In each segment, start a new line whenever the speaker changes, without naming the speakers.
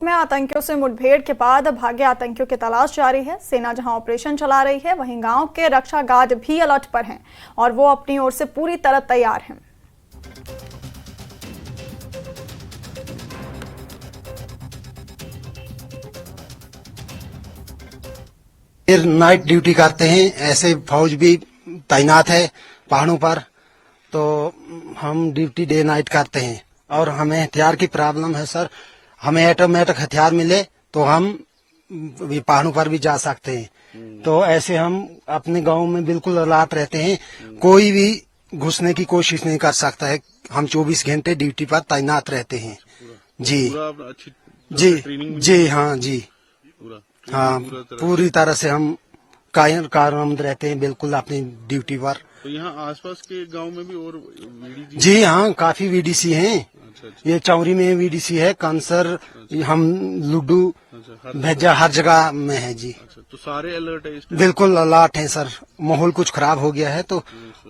में आतंकियों से मुठभेड़ के बाद भागे आतंकियों की तलाश जारी है। सेना जहां ऑपरेशन चला रही है, वहीं गांव के रक्षा गार्ड भी अलर्ट पर हैं और वो अपनी ओर से पूरी तरह तैयार हैं।
फिर नाइट ड्यूटी करते हैं, ऐसे फौज भी तैनात है पहाड़ों पर, तो हम ड्यूटी डे नाइट करते हैं। और हमें हथियार की प्रॉब्लम है सर, हमें ऑटोमेटिक हथियार मिले तो हम पहाड़ों पर भी जा सकते हैं। तो ऐसे हम अपने गांव में बिल्कुल अलर्ट रहते हैं, कोई भी घुसने की कोशिश नहीं कर सकता है। हम 24 घंटे ड्यूटी पर तैनात रहते हैं। जी जी जी हाँ जी हाँ, पूरी तरह से हम कारआमद रहते हैं बिल्कुल अपनी ड्यूटी पर।
तो यहाँ आसपास के गांव में भी और वीडीसी?
जी हाँ, काफी वीडीसी हैं।
अच्छा।
ये चौरी में वीडीसी है, कांसर, हम लुड्डू, भेजा हर जगह में है जी।
अच्छा, तो सारे अलर्ट है इस टाइम?
बिल्कुल अलर्ट है सर, माहौल कुछ खराब हो गया है तो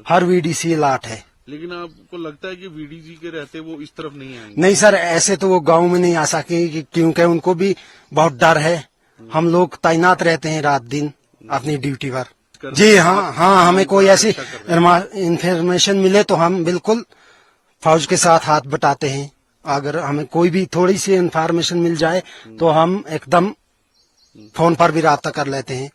हर वीडीसी अलर्ट है।
लेकिन आपको लगता है कि वीडीसी के रहते वो इस तरफ नहीं आएंगे?
नहीं सर, ऐसे तो वो गांव में नहीं आ सके क्योंकि उनको भी बहुत डर है। हम लोग तैनात रहते हैं रात दिन अपनी ड्यूटी पर। जी हाँ हाँ, हमें कोई ऐसी इंफॉर्मेशन मिले तो हम बिल्कुल फौज के साथ हाथ बटाते हैं। अगर हमें कोई भी थोड़ी सी इंफॉर्मेशन मिल जाए तो हम एकदम फोन पर भी राब्ता कर लेते हैं।